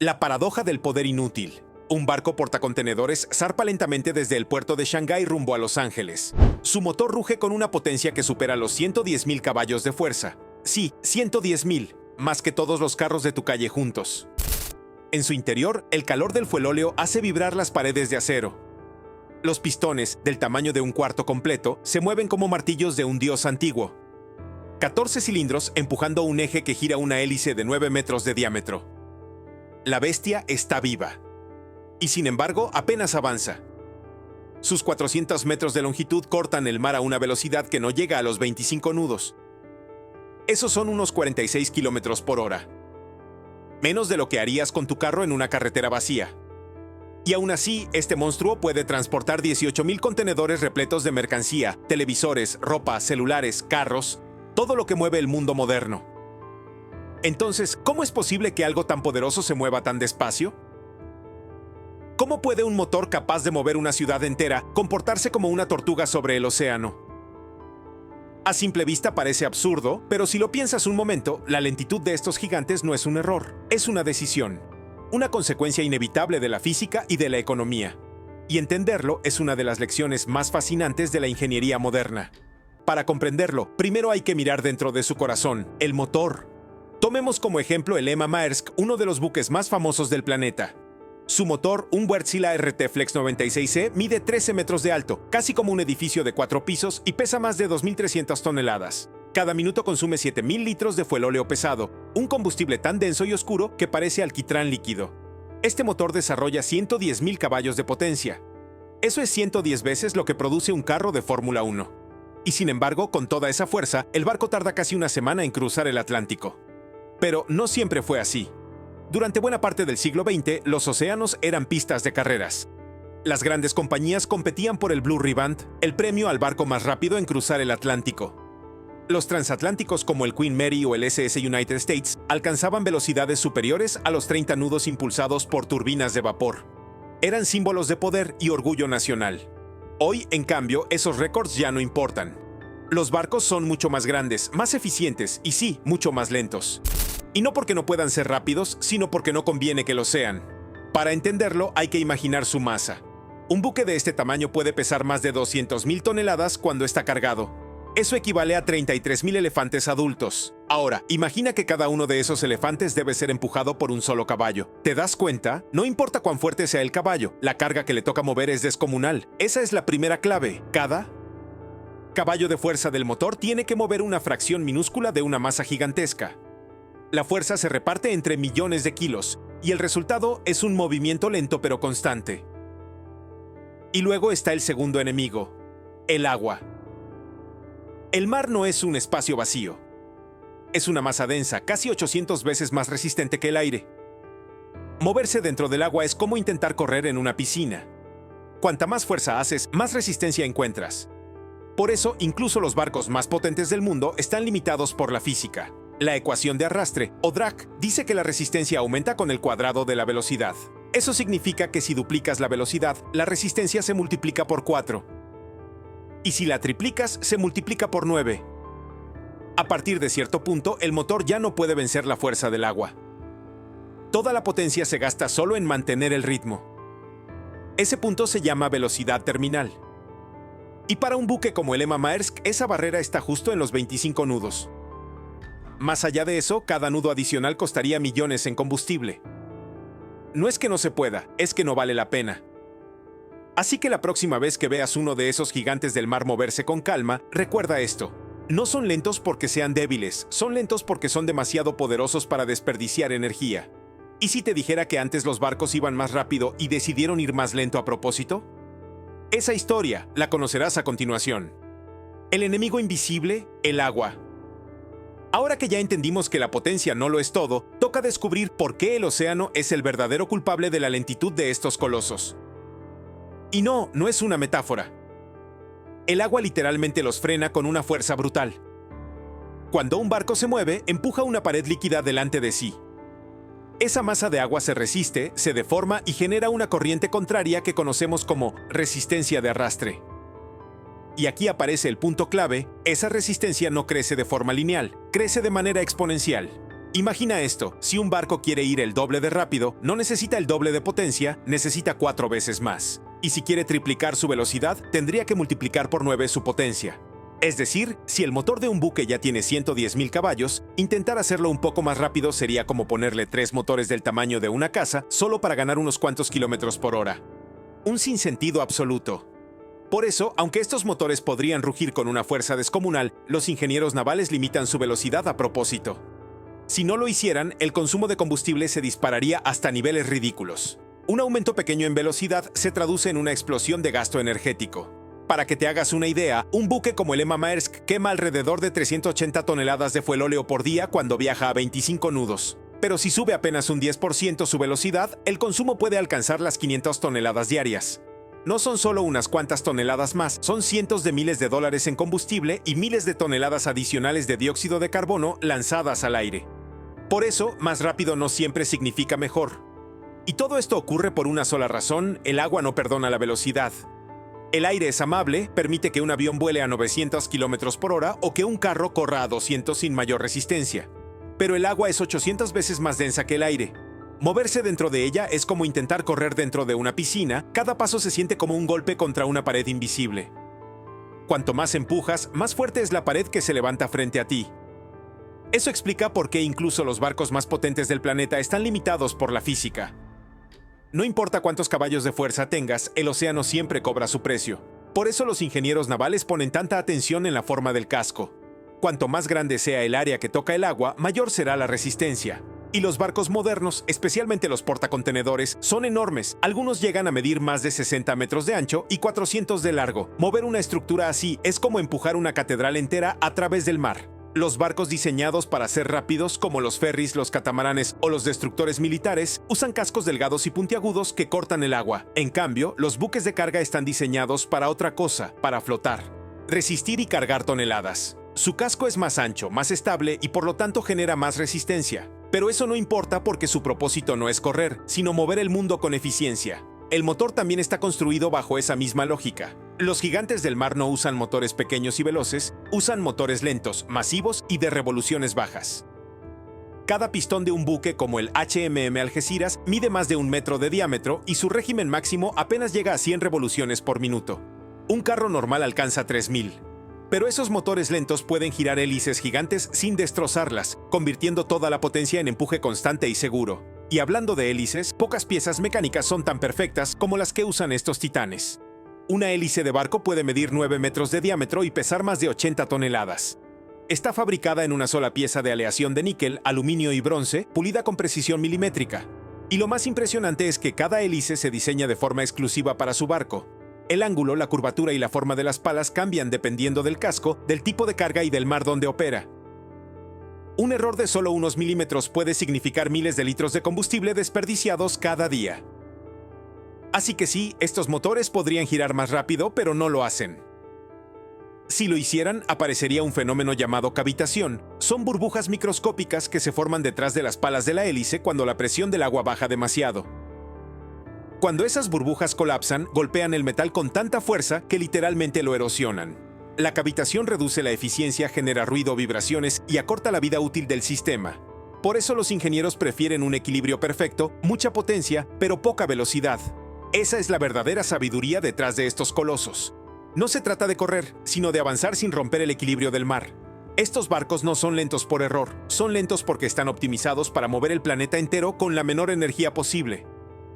La paradoja del poder inútil. Un barco portacontenedores zarpa lentamente desde el puerto de Shanghái rumbo a Los Ángeles. Su motor ruge con una potencia que supera los 110.000 caballos de fuerza. Sí, 110.000, más que todos los carros de tu calle juntos. En su interior, el calor del fuelóleo hace vibrar las paredes de acero. Los pistones, del tamaño de un cuarto completo, se mueven como martillos de un dios antiguo. 14 cilindros empujando un eje que gira una hélice de 9 metros de diámetro. La bestia está viva. Y sin embargo, apenas avanza. Sus 400 metros de longitud cortan el mar a una velocidad que no llega a los 25 nudos. Esos son unos 46 kilómetros por hora. Menos de lo que harías con tu carro en una carretera vacía. Y aún así, este monstruo puede transportar 18.000 contenedores repletos de mercancía, televisores, ropa, celulares, carros, todo lo que mueve el mundo moderno. Entonces, ¿cómo es posible que algo tan poderoso se mueva tan despacio? ¿Cómo puede un motor capaz de mover una ciudad entera comportarse como una tortuga sobre el océano? A simple vista parece absurdo, pero si lo piensas un momento, la lentitud de estos gigantes no es un error, es una decisión. Una consecuencia inevitable de la física y de la economía. Y entenderlo es una de las lecciones más fascinantes de la ingeniería moderna. Para comprenderlo, primero hay que mirar dentro de su corazón, el motor. Tomemos como ejemplo el Emma Maersk, uno de los buques más famosos del planeta. Su motor, un Wärtsilä RT Flex 96C, mide 13 metros de alto, casi como un edificio de 4 pisos y pesa más de 2.300 toneladas. Cada minuto consume 7.000 litros de fuelóleo pesado, un combustible tan denso y oscuro que parece alquitrán líquido. Este motor desarrolla 110.000 caballos de potencia. Eso es 110 veces lo que produce un carro de Fórmula 1. Y sin embargo, con toda esa fuerza, el barco tarda casi una semana en cruzar el Atlántico. Pero no siempre fue así. Durante buena parte del siglo XX, los océanos eran pistas de carreras. Las grandes compañías competían por el Blue Riband, el premio al barco más rápido en cruzar el Atlántico. Los transatlánticos como el Queen Mary o el SS United States alcanzaban velocidades superiores a los 30 nudos impulsados por turbinas de vapor. Eran símbolos de poder y orgullo nacional. Hoy, en cambio, esos récords ya no importan. Los barcos son mucho más grandes, más eficientes y sí, mucho más lentos. Y no porque no puedan ser rápidos, sino porque no conviene que lo sean. Para entenderlo, hay que imaginar su masa. Un buque de este tamaño puede pesar más de 200.000 toneladas cuando está cargado. Eso equivale a 33.000 elefantes adultos. Ahora, imagina que cada uno de esos elefantes debe ser empujado por un solo caballo. ¿Te das cuenta? No importa cuán fuerte sea el caballo, la carga que le toca mover es descomunal. Esa es la primera clave. Cada caballo de fuerza del motor tiene que mover una fracción minúscula de una masa gigantesca. La fuerza se reparte entre millones de kilos, y el resultado es un movimiento lento pero constante. Y luego está el segundo enemigo, el agua. El mar no es un espacio vacío. Es una masa densa, casi 800 veces más resistente que el aire. Moverse dentro del agua es como intentar correr en una piscina. Cuanta más fuerza haces, más resistencia encuentras. Por eso, incluso los barcos más potentes del mundo están limitados por la física. La ecuación de arrastre, o drag, dice que la resistencia aumenta con el cuadrado de la velocidad. Eso significa que si duplicas la velocidad, la resistencia se multiplica por 4. Y si la triplicas, se multiplica por 9. A partir de cierto punto, el motor ya no puede vencer la fuerza del agua. Toda la potencia se gasta solo en mantener el ritmo. Ese punto se llama velocidad terminal. Y para un buque como el Emma Maersk, esa barrera está justo en los 25 nudos. Más allá de eso, cada nudo adicional costaría millones en combustible. No es que no se pueda, es que no vale la pena. Así que la próxima vez que veas uno de esos gigantes del mar moverse con calma, recuerda esto. No son lentos porque sean débiles, son lentos porque son demasiado poderosos para desperdiciar energía. ¿Y si te dijera que antes los barcos iban más rápido y decidieron ir más lento a propósito? Esa historia la conocerás a continuación. El enemigo invisible, el agua. Ahora que ya entendimos que la potencia no lo es todo, toca descubrir por qué el océano es el verdadero culpable de la lentitud de estos colosos. Y no es una metáfora. El agua literalmente los frena con una fuerza brutal. Cuando un barco se mueve, empuja una pared líquida delante de sí. Esa masa de agua se resiste, se deforma y genera una corriente contraria que conocemos como resistencia de arrastre. Y aquí aparece el punto clave, esa resistencia no crece de forma lineal, crece de manera exponencial. Imagina esto, si un barco quiere ir el doble de rápido, no necesita el doble de potencia, necesita 4 veces más. Y si quiere triplicar su velocidad, tendría que multiplicar por 9 su potencia. Es decir, si el motor de un buque ya tiene 110.000 caballos, intentar hacerlo un poco más rápido sería como ponerle 3 motores del tamaño de una casa solo para ganar unos cuantos kilómetros por hora. Un sinsentido absoluto. Por eso, aunque estos motores podrían rugir con una fuerza descomunal, los ingenieros navales limitan su velocidad a propósito. Si no lo hicieran, el consumo de combustible se dispararía hasta niveles ridículos. Un aumento pequeño en velocidad se traduce en una explosión de gasto energético. Para que te hagas una idea, un buque como el Emma Maersk quema alrededor de 380 toneladas de fuelóleo por día cuando viaja a 25 nudos. Pero si sube apenas un 10% su velocidad, el consumo puede alcanzar las 500 toneladas diarias. No son solo unas cuantas toneladas más, son cientos de miles de dólares en combustible y miles de toneladas adicionales de dióxido de carbono lanzadas al aire. Por eso, más rápido no siempre significa mejor. Y todo esto ocurre por una sola razón: el agua no perdona la velocidad. El aire es amable, permite que un avión vuele a 900 km por hora o que un carro corra a 200 sin mayor resistencia. Pero el agua es 800 veces más densa que el aire. Moverse dentro de ella es como intentar correr dentro de una piscina, cada paso se siente como un golpe contra una pared invisible. Cuanto más empujas, más fuerte es la pared que se levanta frente a ti. Eso explica por qué incluso los barcos más potentes del planeta están limitados por la física. No importa cuántos caballos de fuerza tengas, el océano siempre cobra su precio. Por eso los ingenieros navales ponen tanta atención en la forma del casco. Cuanto más grande sea el área que toca el agua, mayor será la resistencia. Y los barcos modernos, especialmente los portacontenedores, son enormes. Algunos llegan a medir más de 60 metros de ancho y 400 de largo. Mover una estructura así es como empujar una catedral entera a través del mar. Los barcos diseñados para ser rápidos, como los ferries, los catamaranes o los destructores militares, usan cascos delgados y puntiagudos que cortan el agua. En cambio, los buques de carga están diseñados para otra cosa, para flotar, resistir y cargar toneladas. Su casco es más ancho, más estable y por lo tanto genera más resistencia. Pero eso no importa porque su propósito no es correr, sino mover el mundo con eficiencia. El motor también está construido bajo esa misma lógica. Los gigantes del mar no usan motores pequeños y veloces, usan motores lentos, masivos y de revoluciones bajas. Cada pistón de un buque como el HMM Algeciras mide más de 1 metro de diámetro y su régimen máximo apenas llega a 100 revoluciones por minuto. Un carro normal alcanza 3000. Pero esos motores lentos pueden girar hélices gigantes sin destrozarlas, convirtiendo toda la potencia en empuje constante y seguro. Y hablando de hélices, pocas piezas mecánicas son tan perfectas como las que usan estos titanes. Una hélice de barco puede medir 9 metros de diámetro y pesar más de 80 toneladas. Está fabricada en una sola pieza de aleación de níquel, aluminio y bronce, pulida con precisión milimétrica. Y lo más impresionante es que cada hélice se diseña de forma exclusiva para su barco. El ángulo, la curvatura y la forma de las palas cambian dependiendo del casco, del tipo de carga y del mar donde opera. Un error de solo unos milímetros puede significar miles de litros de combustible desperdiciados cada día. Así que sí, estos motores podrían girar más rápido, pero no lo hacen. Si lo hicieran, aparecería un fenómeno llamado cavitación. Son burbujas microscópicas que se forman detrás de las palas de la hélice cuando la presión del agua baja demasiado. Cuando esas burbujas colapsan, golpean el metal con tanta fuerza que literalmente lo erosionan. La cavitación reduce la eficiencia, genera ruido, vibraciones y acorta la vida útil del sistema. Por eso los ingenieros prefieren un equilibrio perfecto, mucha potencia, pero poca velocidad. Esa es la verdadera sabiduría detrás de estos colosos. No se trata de correr, sino de avanzar sin romper el equilibrio del mar. Estos barcos no son lentos por error, son lentos porque están optimizados para mover el planeta entero con la menor energía posible.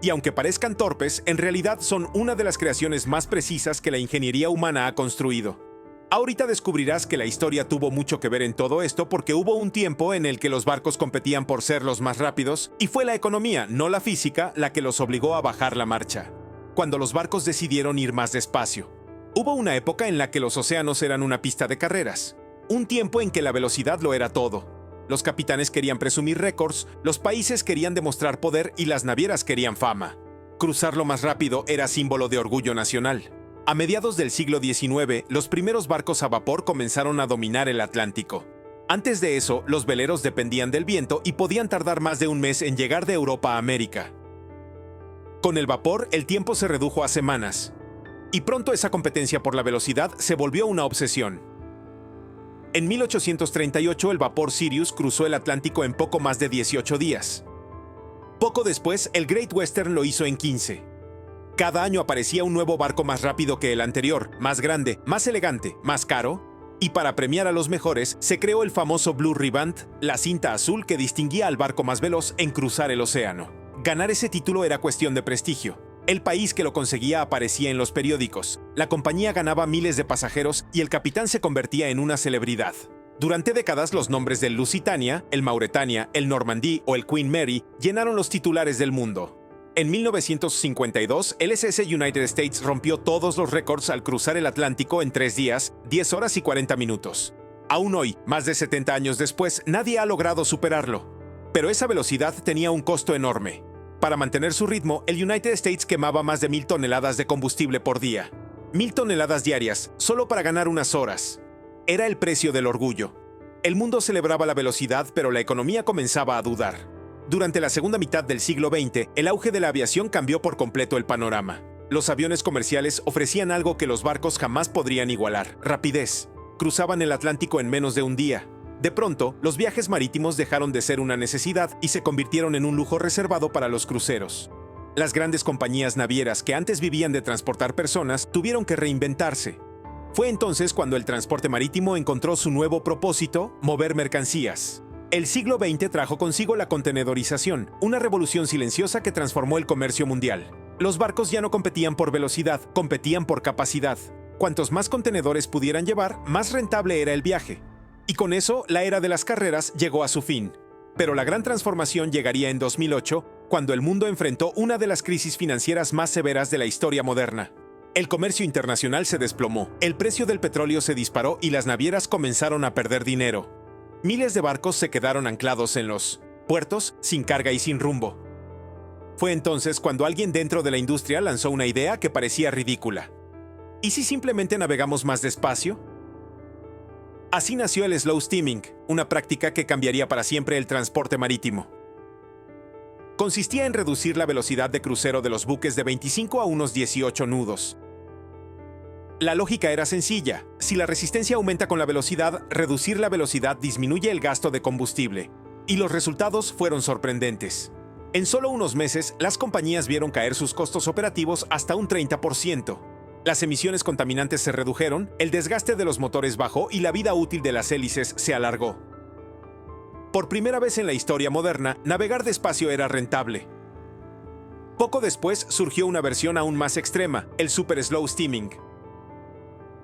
Y aunque parezcan torpes, en realidad son una de las creaciones más precisas que la ingeniería humana ha construido. Ahorita descubrirás que la historia tuvo mucho que ver en todo esto porque hubo un tiempo en el que los barcos competían por ser los más rápidos y fue la economía, no la física, la que los obligó a bajar la marcha. Cuando los barcos decidieron ir más despacio. Hubo una época en la que los océanos eran una pista de carreras. Un tiempo en que la velocidad lo era todo. Los capitanes querían presumir récords, los países querían demostrar poder y las navieras querían fama. Cruzarlo más rápido era símbolo de orgullo nacional. A mediados del siglo XIX, los primeros barcos a vapor comenzaron a dominar el Atlántico. Antes de eso, los veleros dependían del viento y podían tardar más de un mes en llegar de Europa a América. Con el vapor, el tiempo se redujo a semanas. Y pronto esa competencia por la velocidad se volvió una obsesión. En 1838 el vapor Sirius cruzó el Atlántico en poco más de 18 días. Poco después, el Great Western lo hizo en 15. Cada año aparecía un nuevo barco más rápido que el anterior, más grande, más elegante, más caro, y para premiar a los mejores, se creó el famoso Blue Riband, la cinta azul que distinguía al barco más veloz en cruzar el océano. Ganar ese título era cuestión de prestigio. El país que lo conseguía aparecía en los periódicos, la compañía ganaba miles de pasajeros y el capitán se convertía en una celebridad. Durante décadas los nombres del Lusitania, el Mauretania, el Normandie o el Queen Mary llenaron los titulares del mundo. En 1952, el SS United States rompió todos los récords al cruzar el Atlántico en 3 días, 10 horas y 40 minutos. Aún hoy, más de 70 años después, nadie ha logrado superarlo. Pero esa velocidad tenía un costo enorme. Para mantener su ritmo, el United States quemaba más de 1,000 toneladas de combustible por día. 1,000 toneladas diarias, solo para ganar unas horas. Era el precio del orgullo. El mundo celebraba la velocidad, pero la economía comenzaba a dudar. Durante la segunda mitad del siglo XX, el auge de la aviación cambió por completo el panorama. Los aviones comerciales ofrecían algo que los barcos jamás podrían igualar: rapidez. Cruzaban el Atlántico en menos de un día. De pronto, los viajes marítimos dejaron de ser una necesidad y se convirtieron en un lujo reservado para los cruceros. Las grandes compañías navieras que antes vivían de transportar personas tuvieron que reinventarse. Fue entonces cuando el transporte marítimo encontró su nuevo propósito: mover mercancías. El siglo XX trajo consigo la contenedorización, una revolución silenciosa que transformó el comercio mundial. Los barcos ya no competían por velocidad, competían por capacidad. Cuantos más contenedores pudieran llevar, más rentable era el viaje. Y con eso, la era de las carreras llegó a su fin. Pero la gran transformación llegaría en 2008, cuando el mundo enfrentó una de las crisis financieras más severas de la historia moderna. El comercio internacional se desplomó, el precio del petróleo se disparó y las navieras comenzaron a perder dinero. Miles de barcos se quedaron anclados en los puertos, sin carga y sin rumbo. Fue entonces cuando alguien dentro de la industria lanzó una idea que parecía ridícula. ¿Y si simplemente navegamos más despacio? Así nació el slow steaming, una práctica que cambiaría para siempre el transporte marítimo. Consistía en reducir la velocidad de crucero de los buques de 25 a unos 18 nudos. La lógica era sencilla: si la resistencia aumenta con la velocidad, reducir la velocidad disminuye el gasto de combustible. Y los resultados fueron sorprendentes. En solo unos meses, las compañías vieron caer sus costos operativos hasta un 30%. Las emisiones contaminantes se redujeron, el desgaste de los motores bajó y la vida útil de las hélices se alargó. Por primera vez en la historia moderna, navegar despacio era rentable. Poco después surgió una versión aún más extrema, el super slow steaming.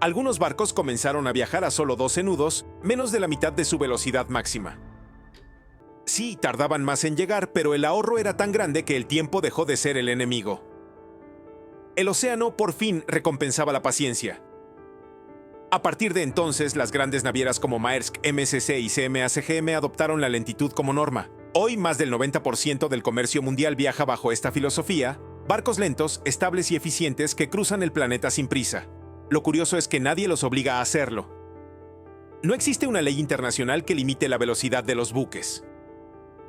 Algunos barcos comenzaron a viajar a solo 12 nudos, menos de la mitad de su velocidad máxima. Sí, tardaban más en llegar, pero el ahorro era tan grande que el tiempo dejó de ser el enemigo. El océano por fin recompensaba la paciencia. A partir de entonces, las grandes navieras como Maersk, MSC y CMA-CGM adoptaron la lentitud como norma. Hoy, más del 90% del comercio mundial viaja bajo esta filosofía: barcos lentos, estables y eficientes que cruzan el planeta sin prisa. Lo curioso es que nadie los obliga a hacerlo. No existe una ley internacional que limite la velocidad de los buques.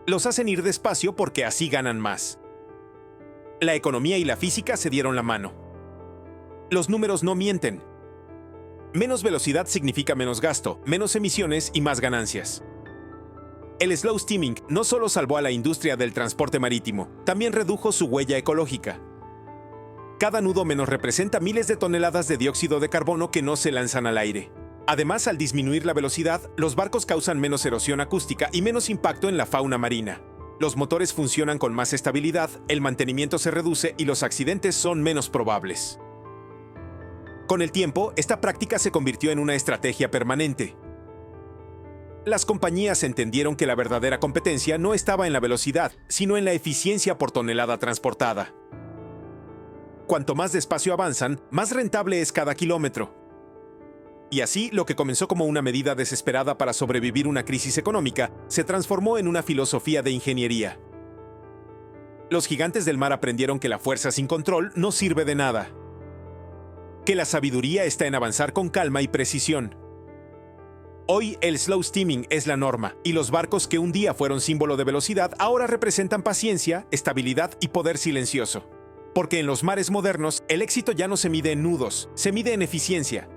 Los hacen ir despacio porque así ganan más. La economía y la física se dieron la mano. Los números no mienten. Menos velocidad significa menos gasto, menos emisiones y más ganancias. El slow steaming no solo salvó a la industria del transporte marítimo, también redujo su huella ecológica. Cada nudo menos representa miles de toneladas de dióxido de carbono que no se lanzan al aire. Además, al disminuir la velocidad, los barcos causan menos erosión acústica y menos impacto en la fauna marina. Los motores funcionan con más estabilidad, el mantenimiento se reduce y los accidentes son menos probables. Con el tiempo, esta práctica se convirtió en una estrategia permanente. Las compañías entendieron que la verdadera competencia no estaba en la velocidad, sino en la eficiencia por tonelada transportada. Cuanto más despacio avanzan, más rentable es cada kilómetro. Y así, lo que comenzó como una medida desesperada para sobrevivir una crisis económica, se transformó en una filosofía de ingeniería. Los gigantes del mar aprendieron que la fuerza sin control no sirve de nada. Que la sabiduría está en avanzar con calma y precisión. Hoy, el slow steaming es la norma, y los barcos que un día fueron símbolo de velocidad ahora representan paciencia, estabilidad y poder silencioso. Porque en los mares modernos, el éxito ya no se mide en nudos, se mide en eficiencia.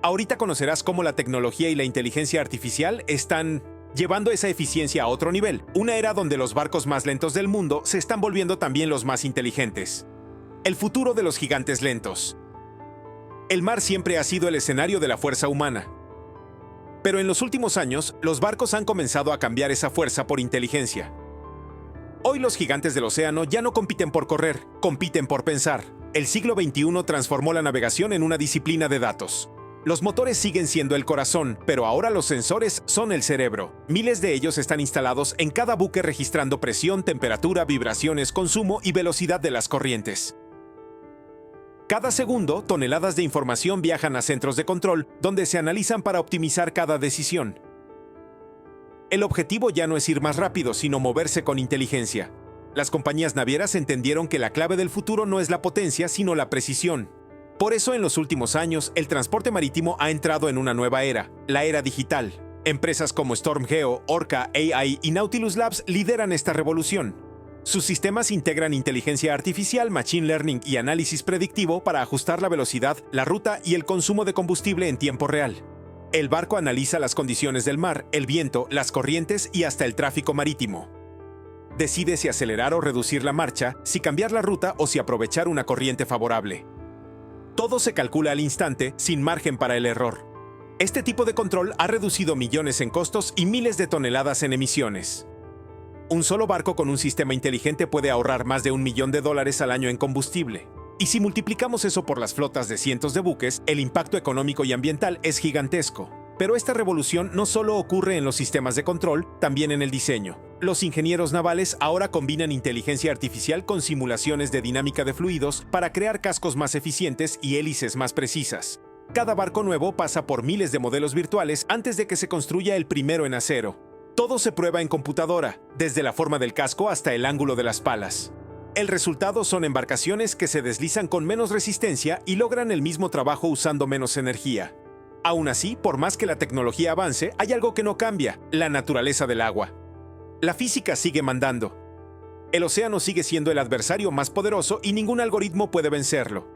Ahorita conocerás cómo la tecnología y la inteligencia artificial están llevando esa eficiencia a otro nivel, una era donde los barcos más lentos del mundo se están volviendo también los más inteligentes. El futuro de los gigantes lentos. El mar siempre ha sido el escenario de la fuerza humana. Pero en los últimos años, los barcos han comenzado a cambiar esa fuerza por inteligencia. Hoy los gigantes del océano ya no compiten por correr, compiten por pensar. El siglo XXI transformó la navegación en una disciplina de datos. Los motores siguen siendo el corazón, pero ahora los sensores son el cerebro. Miles de ellos están instalados en cada buque registrando presión, temperatura, vibraciones, consumo y velocidad de las corrientes. Cada segundo, toneladas de información viajan a centros de control, donde se analizan para optimizar cada decisión. El objetivo ya no es ir más rápido, sino moverse con inteligencia. Las compañías navieras entendieron que la clave del futuro no es la potencia, sino la precisión. Por eso, en los últimos años, el transporte marítimo ha entrado en una nueva era, la era digital. Empresas como StormGeo, Orca, AI y Nautilus Labs lideran esta revolución. Sus sistemas integran inteligencia artificial, machine learning y análisis predictivo para ajustar la velocidad, la ruta y el consumo de combustible en tiempo real. El barco analiza las condiciones del mar, el viento, las corrientes y hasta el tráfico marítimo. Decide si acelerar o reducir la marcha, si cambiar la ruta o si aprovechar una corriente favorable. Todo se calcula al instante, sin margen para el error. Este tipo de control ha reducido millones en costos y miles de toneladas en emisiones. Un solo barco con un sistema inteligente puede ahorrar más de $1 millón al año en combustible. Y si multiplicamos eso por las flotas de cientos de buques, el impacto económico y ambiental es gigantesco. Pero esta revolución no solo ocurre en los sistemas de control, también en el diseño. Los ingenieros navales ahora combinan inteligencia artificial con simulaciones de dinámica de fluidos para crear cascos más eficientes y hélices más precisas. Cada barco nuevo pasa por miles de modelos virtuales antes de que se construya el primero en acero. Todo se prueba en computadora, desde la forma del casco hasta el ángulo de las palas. El resultado son embarcaciones que se deslizan con menos resistencia y logran el mismo trabajo usando menos energía. Aún así, por más que la tecnología avance, hay algo que no cambia: la naturaleza del agua. La física sigue mandando. El océano sigue siendo el adversario más poderoso y ningún algoritmo puede vencerlo.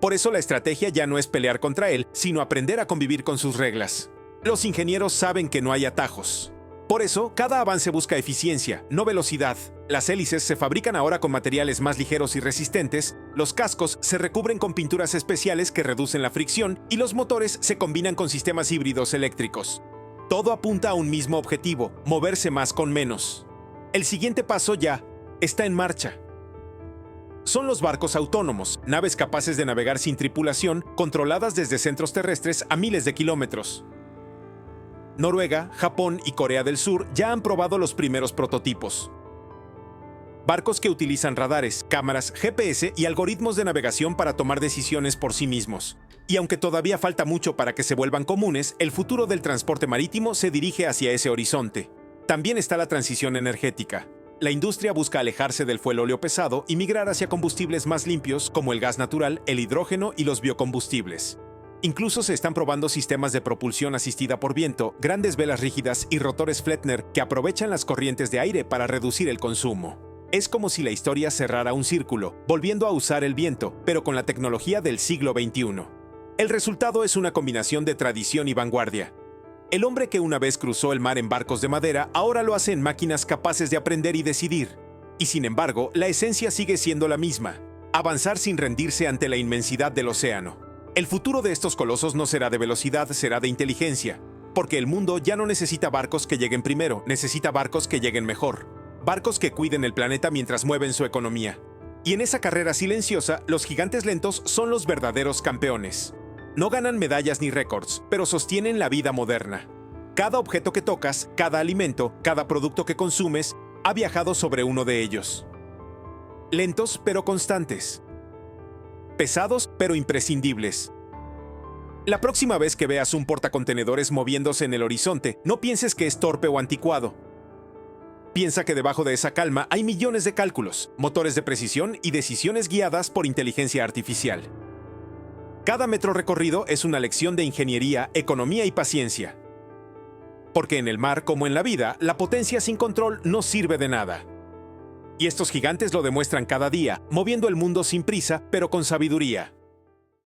Por eso la estrategia ya no es pelear contra él, sino aprender a convivir con sus reglas. Los ingenieros saben que no hay atajos. Por eso, cada avance busca eficiencia, no velocidad. Las hélices se fabrican ahora con materiales más ligeros y resistentes, los cascos se recubren con pinturas especiales que reducen la fricción y los motores se combinan con sistemas híbridos eléctricos. Todo apunta a un mismo objetivo: moverse más con menos. El siguiente paso ya está en marcha. Son los barcos autónomos, naves capaces de navegar sin tripulación, controladas desde centros terrestres a miles de kilómetros. Noruega, Japón y Corea del Sur ya han probado los primeros prototipos. Barcos que utilizan radares, cámaras, GPS y algoritmos de navegación para tomar decisiones por sí mismos. Y aunque todavía falta mucho para que se vuelvan comunes, el futuro del transporte marítimo se dirige hacia ese horizonte. También está la transición energética. La industria busca alejarse del fuel óleo pesado y migrar hacia combustibles más limpios como el gas natural, el hidrógeno y los biocombustibles. Incluso se están probando sistemas de propulsión asistida por viento, grandes velas rígidas y rotores Flettner que aprovechan las corrientes de aire para reducir el consumo. Es como si la historia cerrara un círculo, volviendo a usar el viento, pero con la tecnología del siglo XXI. El resultado es una combinación de tradición y vanguardia. El hombre que una vez cruzó el mar en barcos de madera ahora lo hace en máquinas capaces de aprender y decidir. Y sin embargo, la esencia sigue siendo la misma: avanzar sin rendirse ante la inmensidad del océano. El futuro de estos colosos no será de velocidad, será de inteligencia. Porque el mundo ya no necesita barcos que lleguen primero, necesita barcos que lleguen mejor. Barcos que cuiden el planeta mientras mueven su economía. Y en esa carrera silenciosa, los gigantes lentos son los verdaderos campeones. No ganan medallas ni récords, pero sostienen la vida moderna. Cada objeto que tocas, cada alimento, cada producto que consumes, ha viajado sobre uno de ellos. Lentos pero constantes. Pesados pero imprescindibles. La próxima vez que veas un portacontenedores moviéndose en el horizonte, no pienses que es torpe o anticuado. Piensa que debajo de esa calma hay millones de cálculos, motores de precisión y decisiones guiadas por inteligencia artificial. Cada metro recorrido es una lección de ingeniería, economía y paciencia. Porque en el mar, como en la vida, la potencia sin control no sirve de nada. Y estos gigantes lo demuestran cada día, moviendo el mundo sin prisa, pero con sabiduría.